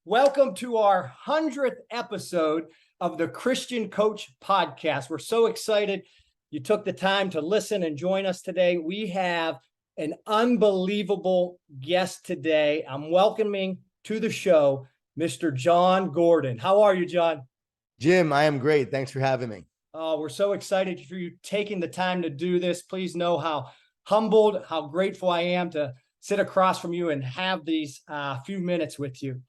Welcome to our 100th episode of the Christian Coach Podcast. We're so excited you took the time to listen and join us today. We have an unbelievable guest today. I'm welcoming to the show Mr. Jon Gordon. How are you, Jon? Jim, I am great. Thanks for having me. Oh, we're so excited for you taking the time to do this. Please know how humbled, how grateful I am to sit across from you and have these few minutes with you.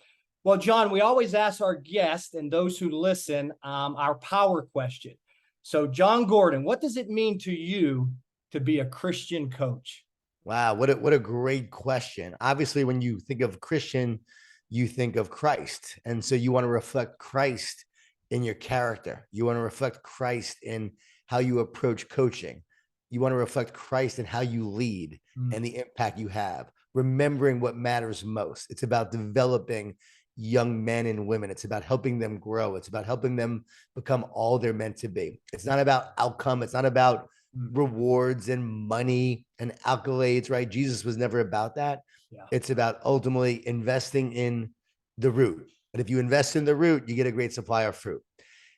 Well, Jon, we always ask our guests and those who listen our power question. So, Jon Gordon, what does it mean to you to be a Christian coach? Wow, what a great question. Obviously, when you think of Christian, you think of Christ. And so you want to reflect Christ in your character. You want to reflect Christ in how you approach coaching. You want to reflect Christ in how you lead and the impact you have, remembering what matters most. It's about developing young men and women. It's about helping them grow. It's about helping them become all they're meant to be. It's not about outcome. It's not about rewards and money and accolades, right? Jesus was never about that. Yeah. It's about ultimately investing in the root. But if you invest in the root, you get a great supply of fruit.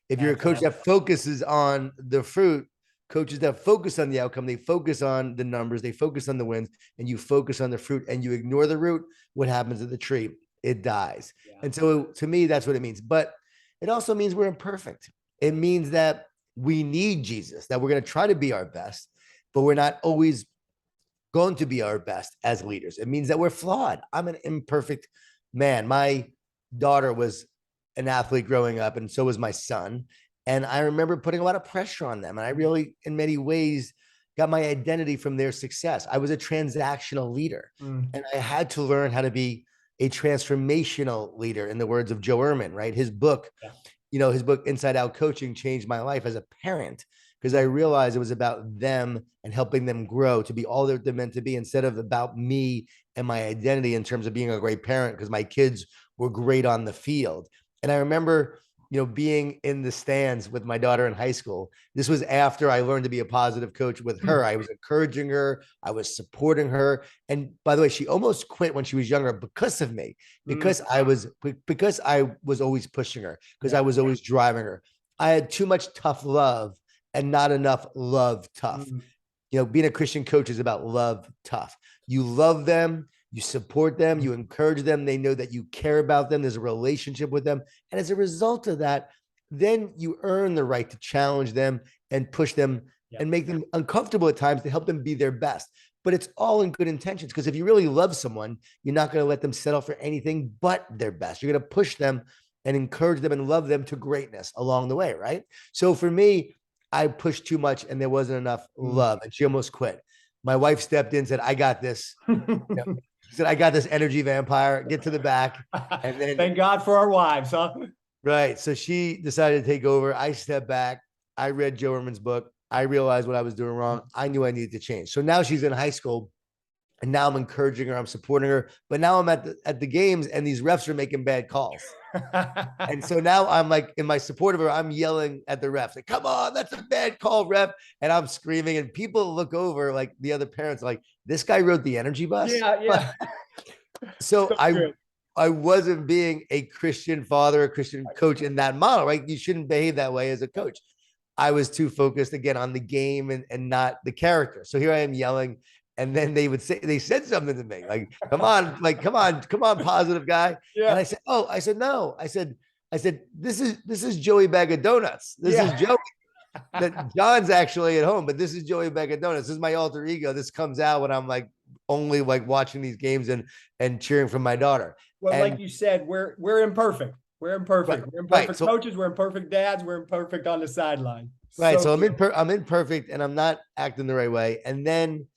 If you're a coach that focuses on the fruit, coaches that focus on the outcome, they focus on the numbers, they focus on the wins, and you focus on the fruit and you ignore the root, what happens to the tree? It dies. Yeah. And so to me, that's what it means. But it also means we're imperfect. It means that we need Jesus, that we're going to try to be our best, but we're not always going to be our best as leaders. It means that we're flawed. I'm an imperfect man. My daughter was an athlete growing up, and so was my son. And I remember putting a lot of pressure on them. And I really, in many ways, got my identity from their success. I was a transactional leader, and I had to learn how to be a transformational leader, in the words of Joe Ehrmann, right? His book, his book, Inside Out Coaching, changed my life as a parent, because I realized it was about them and helping them grow to be all they're meant to be, instead of about me and my identity in terms of being a great parent, because my kids were great on the field. And I remember, being in the stands with my daughter in high school. This was after I learned to be a positive coach with her. I was encouraging her. I was supporting her. And by the way, she almost quit when she was younger because of me, because I was always pushing her, because I was always driving her. I had too much tough love and not enough love tough. Being a Christian coach is about love tough. You love them. You support them, you encourage them. They know that you care about them. There's a relationship with them. And as a result of that, then you earn the right to challenge them and push them and make them uncomfortable at times to help them be their best. But it's all in good intentions, because if you really love someone, you're not going to let them settle for anything but their best. You're going to push them and encourage them and love them to greatness along the way, right? So for me, I pushed too much and there wasn't enough love, and she almost quit. My wife stepped in and said, I got this. She said, I got this energy vampire, get to the back. And then thank God for our wives, huh? Right. So she decided to take over. I stepped back. I read Joe Ehrmann's book. I realized what I was doing wrong. I knew I needed to change. So now she's in high school, and now I'm encouraging her. I'm supporting her. But now I'm at the games, and these refs are making bad calls. And so now I'm like, in my support of her, I'm yelling at the refs, like, come on, that's a bad call, ref. And I'm screaming, and people look over, like the other parents, like, this guy rode the energy bus. Yeah. So I wasn't being a Christian father, a Christian coach in that model, right? You shouldn't behave that way as a coach. I was too focused again on the game and not the character. So here I am yelling. And then they said something to me, like, come on, positive guy. Yeah. And I said, no. I said, this is Joey Bag of Donuts. This is Joey. That John's actually at home, but this is Joey Bag of Donuts. This is my alter ego. This comes out when I'm like only like watching these games and cheering for my daughter. Well, and, like you said, we're imperfect. We're imperfect. Right, we're imperfect right. coaches. We're imperfect dads. We're imperfect on the sideline. Right. So I'm imperfect, and I'm not acting the right way. And then,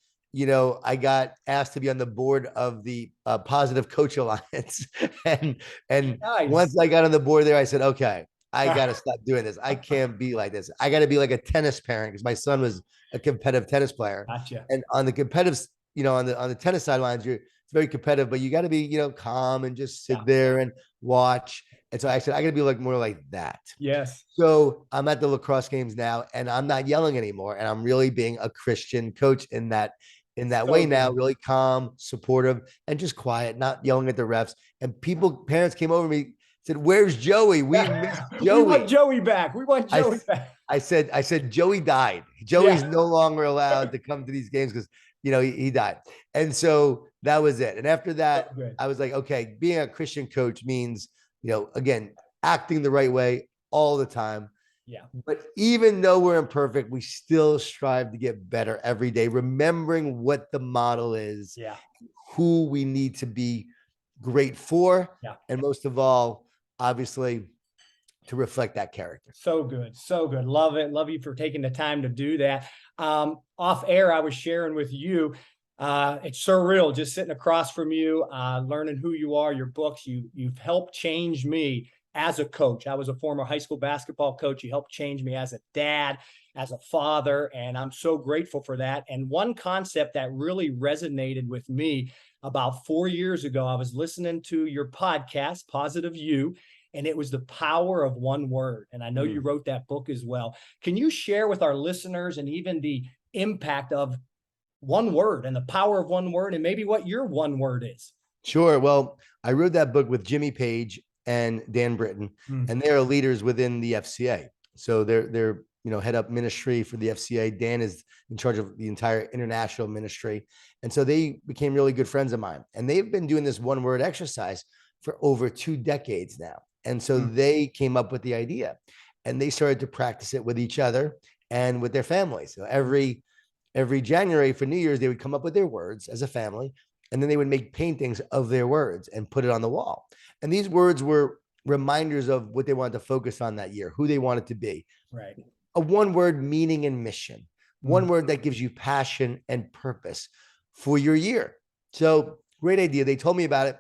I got asked to be on the board of the Positive Coach Alliance. and nice. Once I got on the board there, I said, okay, I got to stop doing this. I can't be like this. I got to be like a tennis parent, because my son was a competitive tennis player. Gotcha. And on the competitive, on the tennis sidelines, it's very competitive, but you got to be, calm and just sit there and watch. And so I said, I got to be like more like that. Yes. So I'm at the lacrosse games now, and I'm not yelling anymore. And I'm really being a Christian coach in that in that So way now, good. really calm, supportive, and just quiet, not yelling at the refs. And parents came over to me, said, "Where's Joey? We missed We want Joey." Joey back. We want I, Joey back. I said, Joey died. Yeah. Joey's no longer allowed to come to these games because, he died. And so that was it. And after So that, good. I was like, okay, being a Christian coach means, again, acting the right way all the time. Yeah. But even though we're imperfect, we still strive to get better every day, remembering what the model is, Yeah. who we need to be great for, Yeah. and most of all, obviously, to reflect that character. So good. So good. Love it. Love you for taking the time to do that. Off air, I was sharing with you. It's surreal just sitting across from you, learning who you are, your books. You've helped change me as a coach. I was a former high school basketball coach. You helped change me as a dad, as a father, and I'm so grateful for that. And one concept that really resonated with me about 4 years ago, I was listening to your podcast, Positive You, and it was the power of one word. And I know you wrote that book as well. Can you share with our listeners and even the impact of one word and the power of one word and maybe what your one word is? Sure. Well, I wrote that book with Jimmy Page and Dan Britton, and they're leaders within the FCA. So they're head up ministry for the FCA. Dan is in charge of the entire international ministry, and so they became really good friends of mine. And they've been doing this one word exercise for over 2 decades now. And so they came up with the idea, and they started to practice it with each other and with their families. So every January for New Year's, they would come up with their words as a family, and then they would make paintings of their words and put it on the wall. And these words were reminders of what they wanted to focus on that year, who they wanted to be. Right. A one word meaning and mission, one word that gives you passion and purpose for your year. So great idea. They told me about it.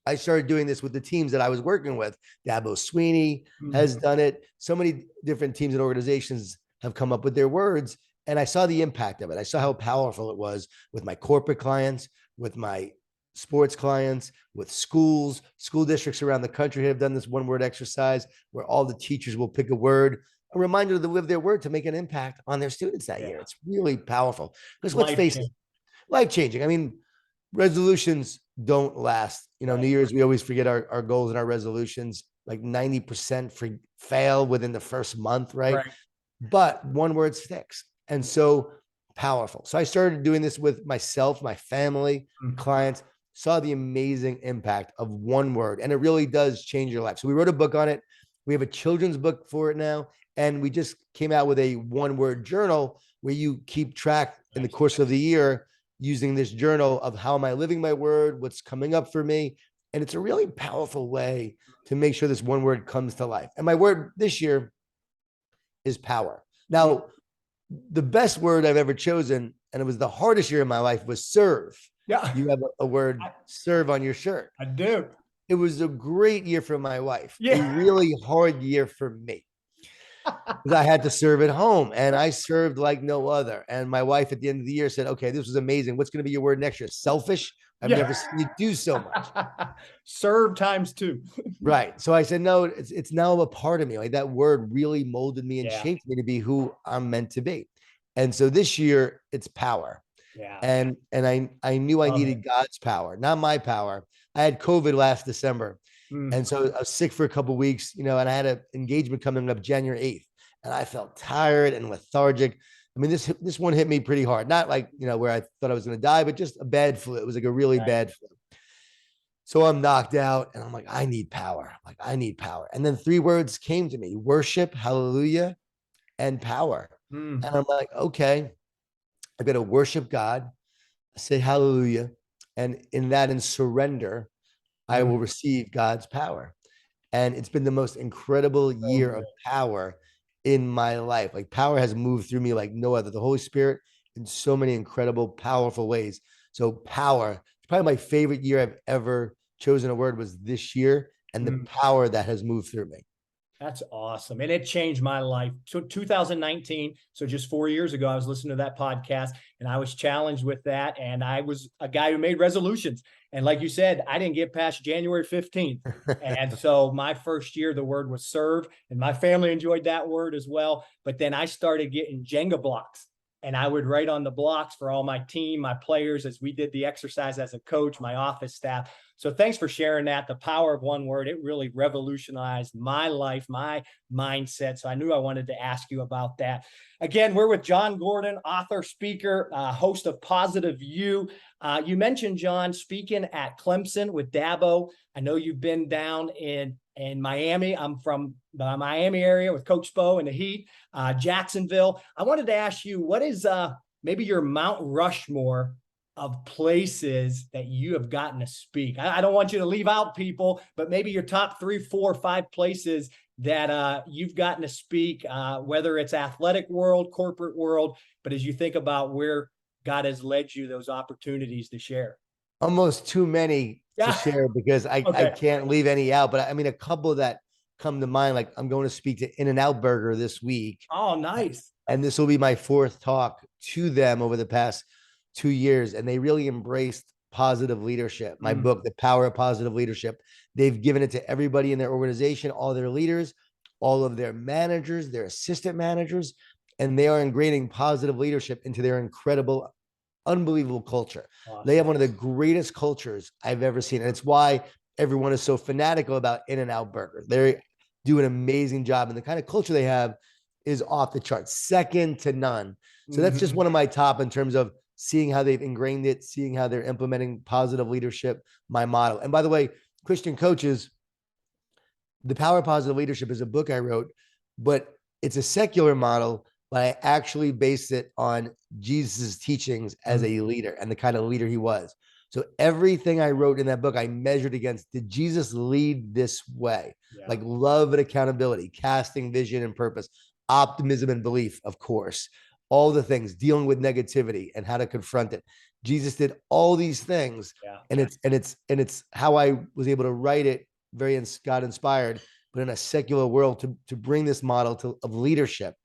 I started doing this with the teams that I was working with. Dabo Sweeney has done it. So many different teams and organizations have come up with their words. And I saw the impact of it. I saw how powerful it was with my corporate clients, with my sports clients, with schools, school districts around the country have done this one word exercise where all the teachers will pick a word, a reminder to live their word to make an impact on their students that year. It's really powerful because let's face it, life changing. I mean, resolutions don't last. New Year's, we always forget our goals and our resolutions. Like 90% fail within the first month, right? But one word sticks. And so powerful. So I started doing this with myself, my family, clients, saw the amazing impact of one word. And it really does change your life. So we wrote a book on it. We have a children's book for it now. And we just came out with a one word journal where you keep track in the course of the year using this journal of how am I living my word, what's coming up for me. And it's a really powerful way to make sure this one word comes to life. And my word this year is power. Now, the best word I've ever chosen, and it was the hardest year of my life, was serve. Yeah. You have a word serve on your shirt. I do. It was a great year for my wife. Yeah. A really hard year for me. Because I had to serve at home, and I served like no other. And my wife at the end of the year said, okay, this was amazing. What's going to be your word next year? Selfish? I've never seen you do so much. Serve times 2. Right. So I said, no, it's now a part of me. Like that word really molded me and shaped me to be who I'm meant to be. And so this year it's power. Yeah. And I knew I needed God's power, not my power. I had COVID last December. And so I was sick for a couple of weeks, and I had an engagement coming up January 8th, and I felt tired and lethargic. I mean, this one hit me pretty hard, not like, where I thought I was going to die, but just a bad flu. It was like a really bad flu. So I'm knocked out and I'm like, I need power. I need power. And then 3 words came to me: worship, hallelujah, and power. And I'm like, okay, I got to worship God, say hallelujah. And in surrender, I will receive God's power. And it's been the most incredible year of power in my life. Like power has moved through me like no other. The Holy Spirit in so many incredible, powerful ways. So power, probably my favorite year I've ever chosen a word was this year, and the power that has moved through me. That's awesome. And it changed my life. So 2019, so just 4 years ago, I was listening to that podcast and I was challenged with that. And I was a guy who made resolutions. And like you said, I didn't get past January 15th. And so my first year, the word was serve, and my family enjoyed that word as well. But then I started getting Jenga blocks. and I would write on the blocks for all my team, my players, as we did the exercise as a coach, my office staff. So thanks for sharing that. The power of one word, it really revolutionized my life, my mindset. So I knew I wanted to ask you about that. Again, we're with Jon Gordon, author, speaker, host of Positive You. You mentioned, Jon, speaking at Clemson with Dabo. I know you've been down in Miami. I'm from the Miami area with Coach Spo and the Heat, Jacksonville. I wanted to ask you, what is maybe your Mount Rushmore of places that you have gotten to speak? I don't want you to leave out people, but maybe your top 3, 4, 5 places that you've gotten to speak, whether it's athletic world, corporate world, but as you think about where God has led you, those opportunities to share. Almost too many to Yeah. share because I Okay. can't leave any out. But I mean, a couple that come to mind, like I'm going to speak to In-N-Out Burger this week. Oh, nice. And this will be my 4th talk to them over the past 2 years. And they really embraced positive leadership. My book, The Power of Positive Leadership, they've given it to everybody in their organization, all their leaders, all of their managers, their assistant managers, and they are ingraining positive leadership into their incredible, unbelievable culture. Awesome. They have one of the greatest cultures I've ever seen. And it's why everyone is so fanatical about In-N-Out Burger. They do an amazing job. And the kind of culture they have is off the charts, second to none. So that's just one of my top in terms of seeing how they've ingrained it, seeing how they're implementing positive leadership, my model. And by the way, Christian coaches, The Power of Positive Leadership is a book I wrote, but it's a secular model, but I actually based it on Jesus' teachings as a leader and the kind of leader he was. So everything I wrote in that book, I measured against, did Jesus lead this way? Yeah. Like love and accountability, casting vision and purpose, optimism and belief, of course, all the things, dealing with negativity and how to confront it. Jesus did all these things. Yeah. And it's how I was able to write it, very God inspired, but in a secular world to bring this model of leadership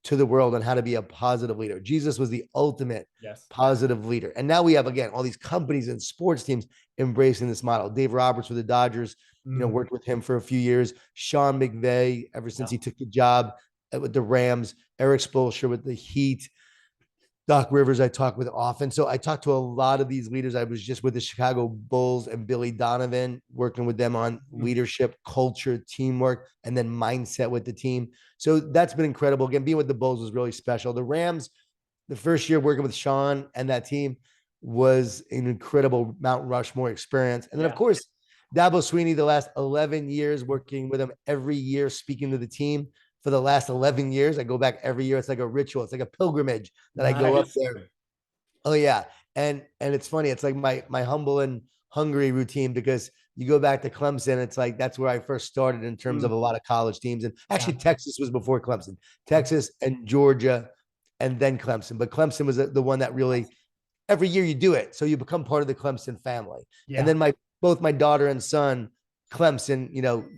to the world and how to be a positive leader. Jesus was the ultimate positive leader. And now we have, again, all these companies and sports teams embracing this model. Dave Roberts with the Dodgers, worked with him for a few years. Sean McVay, ever since he took the job with the Rams. Eric Spoelstra with the Heat. Doc Rivers, I talk with often. So I talked to a lot of these leaders. I was just with the Chicago Bulls and Billy Donovan, working with them on leadership, culture, teamwork, and then mindset with the team. So that's been incredible. Again, being with the Bulls was really special. The Rams, the first year working with Sean and that team was an incredible Mount Rushmore experience. And then, of course, Dabo Swinney, the last 11 years working with him every year, speaking to the team. For the last 11 years, I go back every year. It's like a ritual. It's like a pilgrimage that I go up there. Oh yeah. And it's funny. It's like my humble and hungry routine, because you go back to Clemson. It's like, that's where I first started in terms of a lot of college teams. And actually Texas was before Clemson, Texas and Georgia, and then Clemson. But Clemson was the one that really, every year you do it. So you become part of the Clemson family. And then both my daughter and son, Clemson,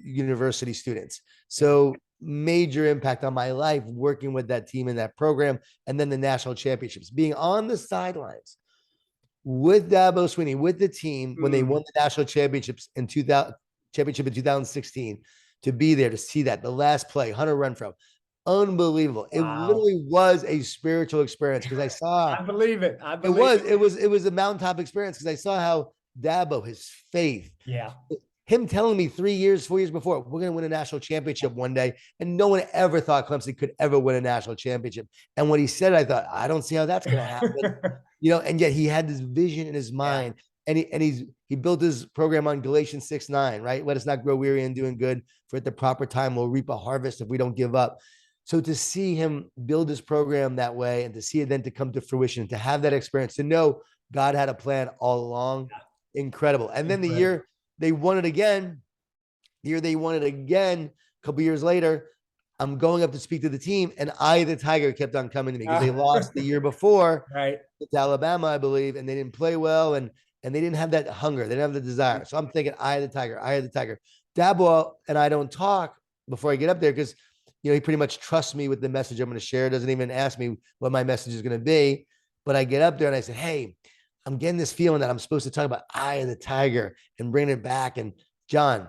university students. So major impact on my life working with that team in that program, and then the national championships, being on the sidelines with Dabo Swinney, with the team when they won the national championships in 2016, to be there to see that, the last play, Hunter Renfrow, unbelievable. Wow. It literally was a spiritual experience, because I saw, I believe it. It was a mountaintop experience, because I saw how Dabo, his faith, him telling me 4 years before, we're going to win a national championship one day. And no one ever thought Clemson could ever win a national championship. And when he said it, I thought, I don't see how that's going to happen. And yet he had this vision in his mind. And he built his program on Galatians 6:9, right? Let us not grow weary in doing good, for at the proper time we'll reap a harvest if we don't give up. So to see him build his program that way, and to see it then to come to fruition, to have that experience, to know God had a plan all along, incredible. And then the year they won it again, a couple years later, I'm going up to speak to the team, and the Tiger kept on coming to me, because they lost the year before to Alabama, I believe, and they didn't play well, and they didn't have that hunger. They didn't have the desire. So I'm thinking, the Tiger. Dabo and I don't talk before I get up there, because he pretty much trusts me with the message I'm going to share. Doesn't even ask me what my message is going to be. But I get up there and I said, hey, I'm getting this feeling that I'm supposed to talk about Eye of the Tiger and bring it back. And John,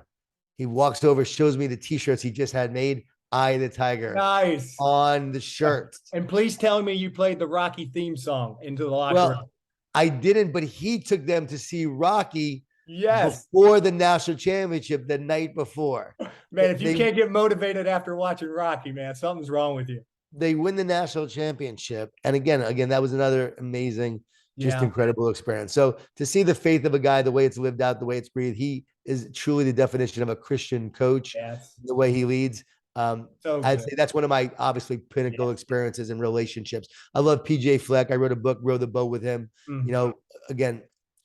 he walks over, shows me the t-shirts he just had made. Eye of the Tiger Nice. on the shirt. And please tell me you played the Rocky theme song into the locker room. Well, I didn't, but he took them to see Rocky Yes. before the national championship the night before. Man, if you They can't get motivated after watching Rocky, man, something's wrong with you. they win the national championship. And again, that was another amazing, just Yeah. incredible experience. So to see the faith of a guy, the way it's lived out, the way it's breathed, he is truly the definition of a Christian coach, Yes. the way he leads. So I'd good. say that's one of my obviously pinnacle experiences in relationships. I love PJ Fleck. I wrote a book, Row the Boat with him. Mhm. Again,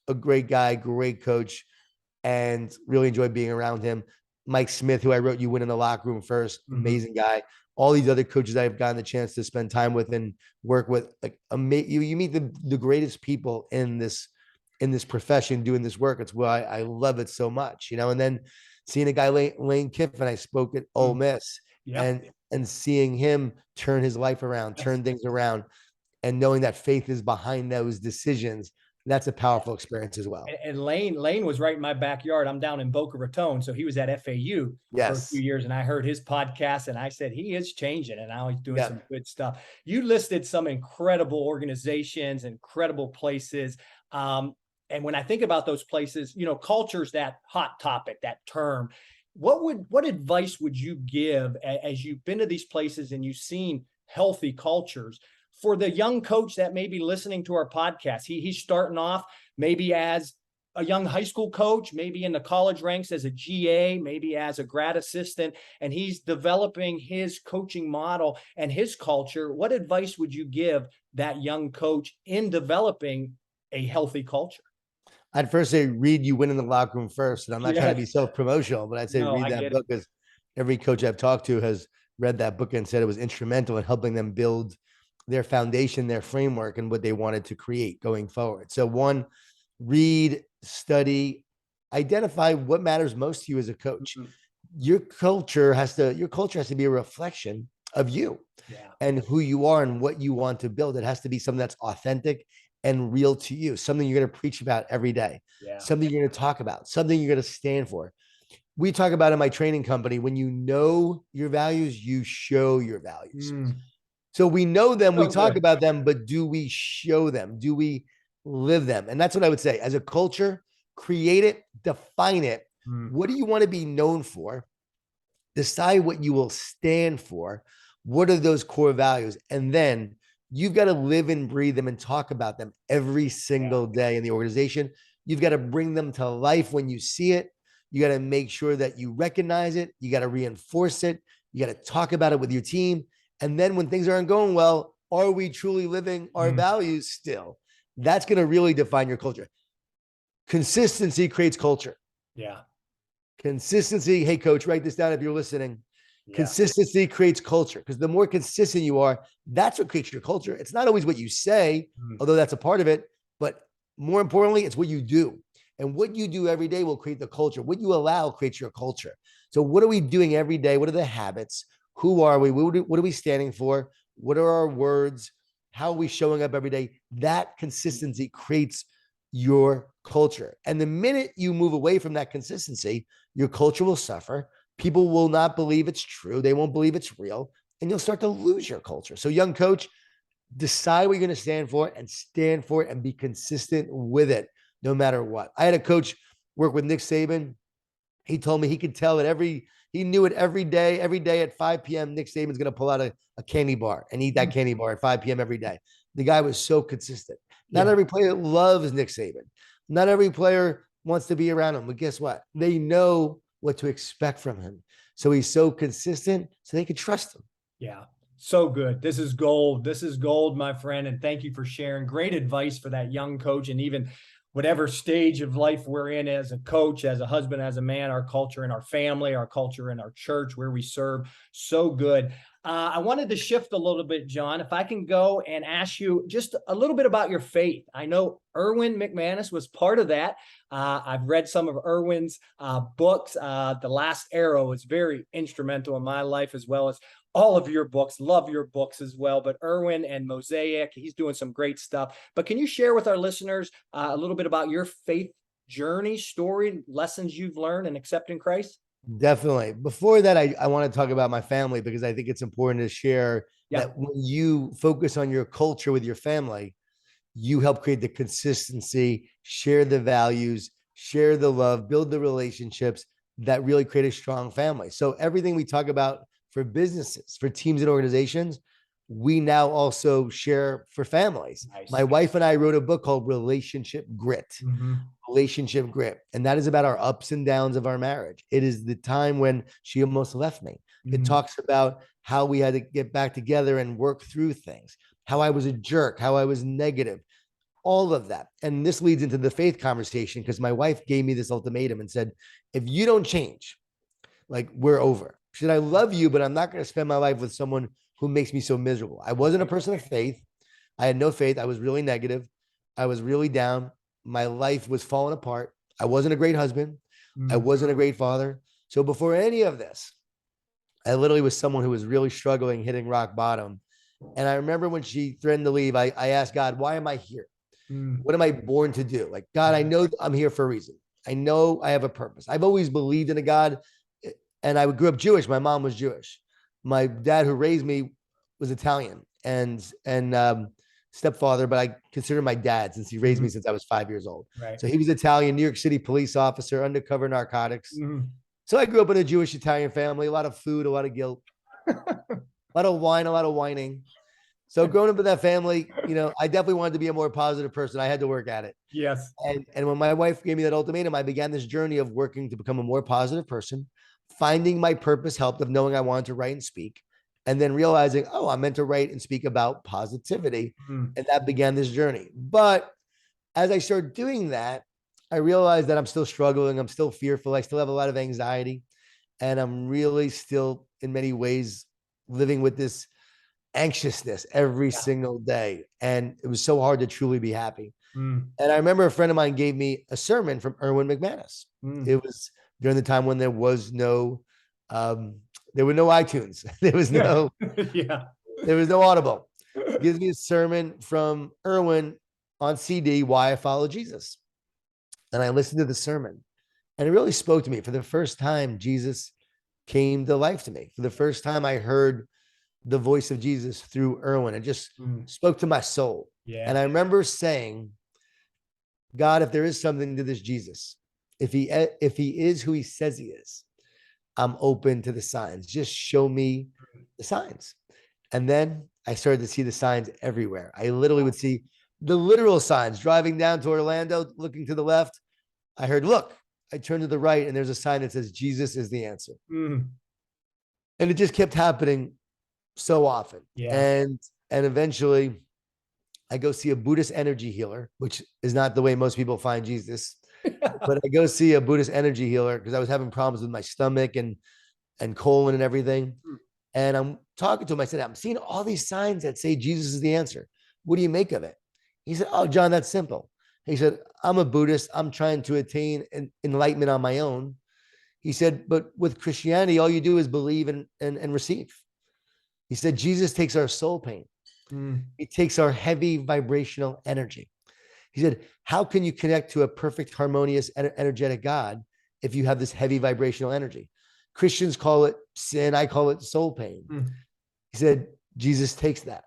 a great guy, great coach, and really enjoyed being around him. Mike Smith, who I wrote You Win in the Locker Room First, amazing guy. All these other coaches I've gotten the chance to spend time with and work with, like you meet the greatest people in this profession doing this work. It's why I love it so much, And then seeing a guy Lane Kiffin, I spoke at Ole Miss, Yep. and seeing him turn his life around, turn things around, and knowing that faith is behind those decisions. That's a powerful experience as well. And Lane was right in my backyard. I'm down in Boca Raton, so he was at FAU for a few Yes. years, and I heard his podcast, and I said he is changing, and now he's doing Yeah. some good stuff. You listed some incredible organizations, incredible places. And when I think about those places, culture's that hot topic, that term. What advice would you give as you've been to these places and you've seen healthy cultures for the young coach that may be listening to our podcast? He's starting off maybe as a young high school coach, maybe in the college ranks as a GA, maybe as a grad assistant, and he's developing his coaching model and his culture. What advice would you give that young coach in developing a healthy culture? I'd first say read You Win in the Locker Room First. And I'm not trying to be Yes. self-promotional, but I'd say No, read I that get book, it. because every coach I've talked to has read that book and said it was instrumental in helping them build their foundation, their framework, and what they wanted to create going forward. So one, read, study, identify what matters most to you as a coach. Mhm. Your culture has to be a reflection of you Yeah. and who you are and what you want to build. It has to be something that's authentic and real to you, something you're going to preach about every day, Yeah. something you're going to talk about, something you're going to stand for. We talk about in my training company, when you know your values, you show your values. Mm. So we know them, we So talk good. about them, but do we show them? Do we live them? And that's what I would say. As a culture, create it, define it. Mm. What do you want to be known for? Decide what you will stand for. What are those core values? And then you've got to live and breathe them and talk about them every single day in the organization. You've got to bring them to life when you see it. You got to make sure that you recognize it. You got to reinforce it. You got to talk about it with your team. And then when things aren't going well, are we truly living our values still? That's going to really define your culture. Consistency creates culture. Yeah. Consistency. Hey, coach, write this down if you're listening. Yeah. Consistency creates culture, because the more consistent you are, that's what creates your culture. It's not always what you say, although that's a part of it, but more importantly, it's what you do. And what you do every day will create the culture. What you allow creates your culture. So what are we doing every day? What are the habits? Who are we? What are we standing for? What are our words? How are we showing up every day? That consistency creates your culture. And the minute you move away from that consistency, your culture will suffer. People will not believe it's true. They won't believe it's real. And you'll start to lose your culture. So, young coach, decide what you're going to stand for and be consistent with it no matter what. I had a coach work with Nick Saban. He told me he could tell it he knew it every day at 5 p.m. Nick Saban's going to pull out a candy bar and eat that candy bar at 5 p.m. every day. The guy was so consistent. Not every player loves Nick Saban. Not every player wants to be around him. But guess what? They know what to expect from him. So he's so consistent, so they can trust him. Yeah. So good. This is gold. This is gold, my friend. And thank you for sharing great advice for that young coach, and even whatever stage of life we're in as a coach, as a husband, as a man, our culture in our family, our culture in our church where we serve. So good. I wanted to shift a little bit, Jon, if I can go and ask you just a little bit about your faith. I know Erwin McManus was part of that. I've read some of Erwin's books. The Last Arrow is very instrumental in my life, as well as all of your books. Love your books as well. But Erwin and Mosaic, he's doing some great stuff. But can you share with our listeners a little bit about your faith journey, story, lessons you've learned in accepting Christ? Definitely. Before that, I want to talk about my family because I think it's important to share Yeah. that when you focus on your culture with your family, you help create the consistency, share the values, share the love, build the relationships that really create a strong family. So everything we talk about for businesses, for teams and organizations, we now also share for families. Nice. My wife and I wrote a book called Relationship Grit. Mhm. Relationship Grit. And that is about our ups and downs of our marriage. It is the time when she almost left me. It Mhm. talks about how we had to get back together and work through things, how I was a jerk, how I was negative, all of that. And this leads into the faith conversation because my wife gave me this ultimatum and said, if you don't change, like we're over. She said, I love you, but I'm not going to spend my life with someone who makes me so miserable. I wasn't a person of faith. I had no faith. I was really negative. I was really down. My life was falling apart. I wasn't a great husband. I Mm. wasn't a great father. So before any of this, I literally was someone who was really struggling, hitting rock bottom. And I remember when she threatened to leave, I asked God, why am I here? Mm. What am I born to do? Like, God, I know I'm here for a reason. I know I have a purpose. I've always believed in a God. And I grew up Jewish. My mom was Jewish. My dad, who raised me, was Italian and stepfather, but I consider my dad since he raised me Mhm. since I was 5 years old. Right. So he was Italian, New York City police officer, undercover narcotics. Mhm. So I grew up in a Jewish Italian family, a lot of food, a lot of guilt, a lot of wine, a lot of whining. So growing up in that family, I definitely wanted to be a more positive person. I had to work at it. Yes. And when my wife gave me that ultimatum, I began this journey of working to become a more positive person. Finding my purpose helped of knowing I wanted to write and speak, and then realizing, oh, I'm meant to write and speak about positivity. Mm. And that began this journey. But as I started doing that, I realized that I'm still struggling. I'm still fearful. I still have a lot of anxiety. And I'm really still, in many ways, living with this anxiousness every Yeah. single day. And it was so hard to truly be happy. Mm. And I remember a friend of mine gave me a sermon from Erwin McManus. Mm. It was during the time when um, there were no iTunes. Yeah. Yeah. There was no Audible. Gives me a sermon from Erwin on CD, Why I Follow Jesus. And I listened to the sermon and it really spoke to me. For the first time, Jesus came to life to me. For the first time, I heard the voice of Jesus through Erwin. It just Mm. spoke to my soul. Yeah. And I remember saying, God, if there is something to this Jesus, if he is who he says he is, I'm open to the signs. Just show me the signs. And then I started to see the signs everywhere. I literally would see the literal signs driving down to Orlando, looking to the left. I heard, look, I turned to the right, and there's a sign that says Jesus is the answer. Mm. And it just kept happening so often. Yeah. And eventually I go see a Buddhist energy healer, which is not the way most people find Jesus. But I go see a Buddhist energy healer because I was having problems with my stomach and colon and everything. And I'm talking to him. I said, I'm seeing all these signs that say Jesus is the answer. What do you make of it? He said, oh, John, that's simple. He said, I'm a Buddhist. I'm trying to attain enlightenment on my own. He said, but with Christianity, all you do is believe and receive. He said, Jesus takes our soul pain. Mm. He takes our heavy vibrational energy. He said, how can you connect to a perfect, harmonious, energetic God if you have this heavy vibrational energy? Christians call it sin. I call it soul pain. Mm. He said, Jesus takes that.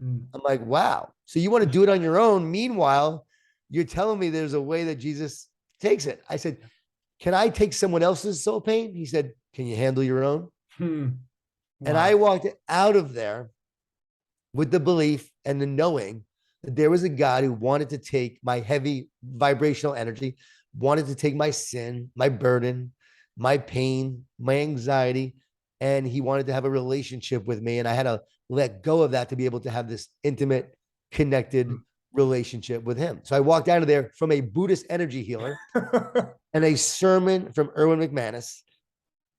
Mm. I'm like, wow. So you want to do it on your own. Meanwhile, you're telling me there's a way that Jesus takes it. I said, can I take someone else's soul pain? He said, can you handle your own? Mm. And Wow. I walked out of there with the belief and the knowing that there was a God who wanted to take my heavy vibrational energy, wanted to take my sin, my burden, my pain, my anxiety, and he wanted to have a relationship with me. And I had to let go of that to be able to have this intimate, connected relationship with him. So I walked out of there from a Buddhist energy healer and a sermon from Erwin McManus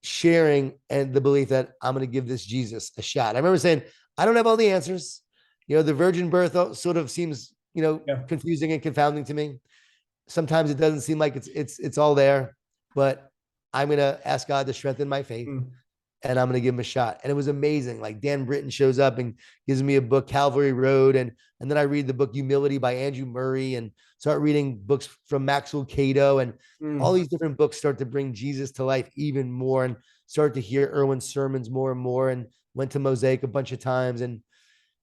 sharing and the belief that I'm going to give this Jesus a shot. I remember saying, I don't have all the answers. The virgin birth sort of seems, Yeah. confusing and confounding to me. Sometimes it doesn't seem like it's all there, but I'm going to ask God to strengthen my faith Mm. and I'm going to give him a shot. And it was amazing. Like Dan Britton shows up and gives me a book, Calvary Road. And then I read the book Humility by Andrew Murray. And start reading books from Maxwell Cato, and all Mm, these different books start to bring Jesus to life even more, and start to hear Erwin's sermons more and more, and went to Mosaic a bunch of times. And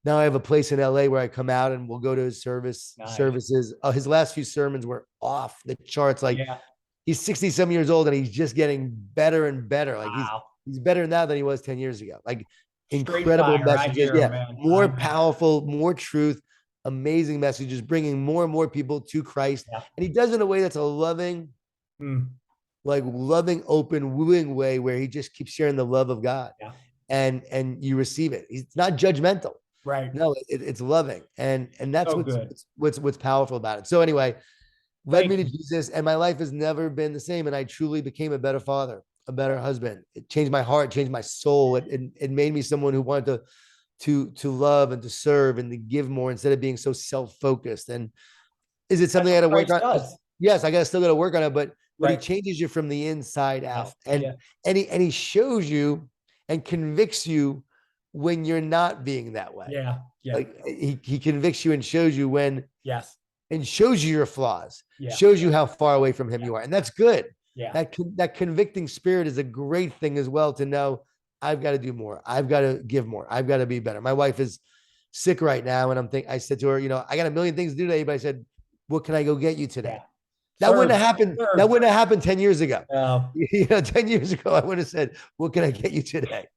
now I have a place in LA where I come out and we'll go to his nice. services. His last few sermons were off the charts. Like, Yeah. he's 60 some years old and he's just getting better and better. Like, Wow. he's better now than he was 10 years ago. Like, Straight incredible fire. I messages. hear, Yeah. man. More powerful, more truth, amazing messages, bringing more and more people to Christ. Yeah. And he does it in a way that's a loving, Mm, like loving, open, wooing way where he just keeps sharing the love of God, yeah. and you receive it. He's not judgmental. Right. No, it's loving. And that's So good. what's powerful about it. So anyway, led Thank me to you. Jesus, and my life has never been the same. And I truly became a better father, a better husband. It changed my heart, changed my soul. It made me someone who wanted to love and to serve and to give more instead of being so self-focused. And is it That's something I what got to work Christ on? does. Yes, I got to still got to work on it, but he Right. changes you from the inside Yeah. out. Yeah. And he shows you and convicts you when you're not being that way. Yeah. Yeah. Like, he convicts you and shows you when, Yes. and shows you your flaws, Yeah. shows you how far away from him Yeah. you are. And that's good. Yeah. That convicting spirit is a great thing as well, to know I've got to do more. I've got to give more. I've got to be better. My wife is sick right now. And I said to her, I got a million things to do today, but I said, what can I go get you today? Yeah. That wouldn't have happened. Serve. That wouldn't have happened 10 years ago. Oh. 10 years ago, I would have said, what can I get you today?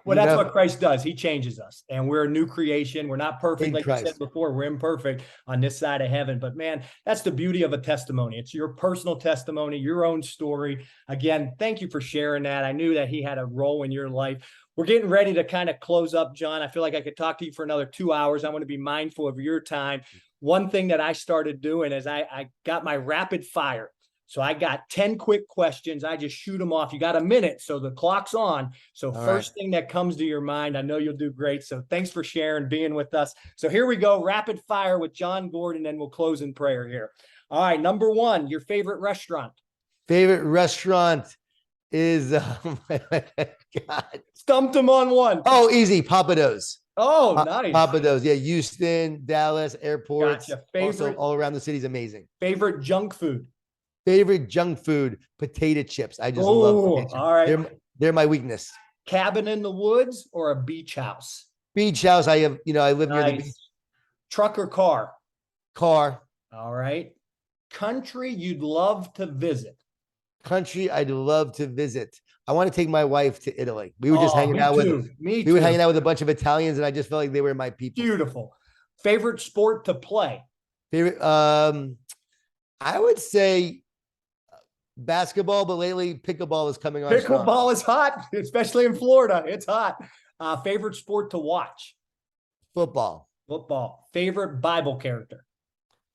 Well, that's what Christ does. He changes us, and we're a new creation. We're not perfect, In like you said Christ. before. We're imperfect on this side of heaven. But man, that's the beauty of a testimony. It's your personal testimony, your own story. Again, thank you for sharing that. I knew that he had a role in your life. We're getting ready to kind of close up, John. I feel like I could talk to you for another 2 hours. I want to be mindful of your time. One thing that I started doing is I got my rapid fire. So I got 10 quick questions. I just shoot them off. You got a minute, so the clock's on. So first thing that comes to your mind, I know you'll do great. So thanks for sharing, being with us. So here we go, rapid fire with Jon Gordon, and we'll close in prayer here. All right, number one, your favorite restaurant. Favorite restaurant is, oh my God. Stumped him on one. Oh, easy. Papados. Oh, nice. Papados. Yeah. Houston, Dallas, airports. Gotcha. Also, Favorite, all around the city is amazing. favorite junk food. Favorite junk food, potato chips. I just love potato chips. All right. They're my weakness. Cabin in the woods or a beach house? Beach house. I live near the beach. Truck or car? Car. All right. Country you'd love to visit? Country I'd love to visit. I want to take my wife to Italy. We were just hanging out Me we were hanging out with a bunch of Italians, and I just felt like they were my people. Beautiful. Favorite sport to play? Favorite, I would say basketball, but lately pickleball is coming on. Pickleball is hot, especially in Florida. It's hot. Favorite sport to watch? Football. Football. Favorite Bible character?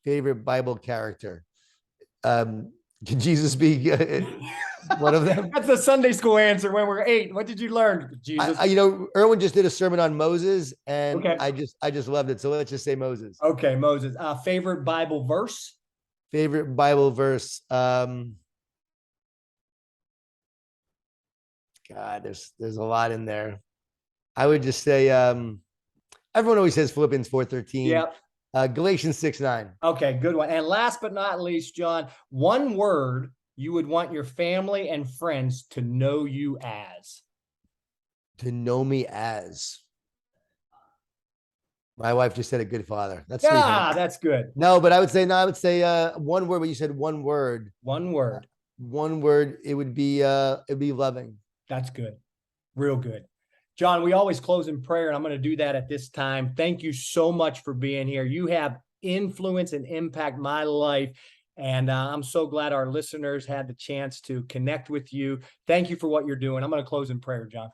Favorite Bible character. Can Jesus be one of them? That's the Sunday school answer when we're 8. What did you learn? Jesus. Erwin just did a sermon on Moses, and Okay. I just loved it. So let's just say Moses. Okay, Moses. Favorite Bible verse? Favorite Bible verse. God, there's a lot in there. I would just say, everyone always says Philippians 4:13. Yep. Galatians 6:9. Okay, good one. And last but not least, John, one word you would want your family and friends to know you as. To know me as. My wife just said a good father. That's sweet. That's good. No, but I would say one word, but you said one word. One word. One word, it'd be loving. That's good. Real good. John, we always close in prayer, and I'm going to do that at this time. Thank you so much for being here. You have influence and impact my life, and I'm so glad our listeners had the chance to connect with you. Thank you for what you're doing. I'm going to close in prayer, John.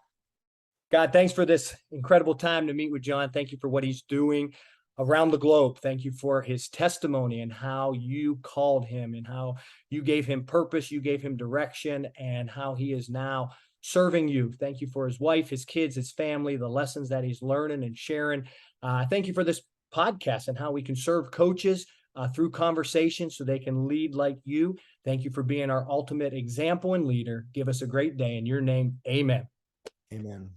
God, thanks for this incredible time to meet with John. Thank you for what he's doing around the globe. Thank you for his testimony and how you called him and how you gave him purpose, you gave him direction, and how he is now serving you. Thank you for his wife, his kids, his family, the lessons that he's learning and sharing. Thank you for this podcast and how we can serve coaches through conversation so they can lead like you. Thank you for being our ultimate example and leader. Give us a great day in your name. Amen. Amen.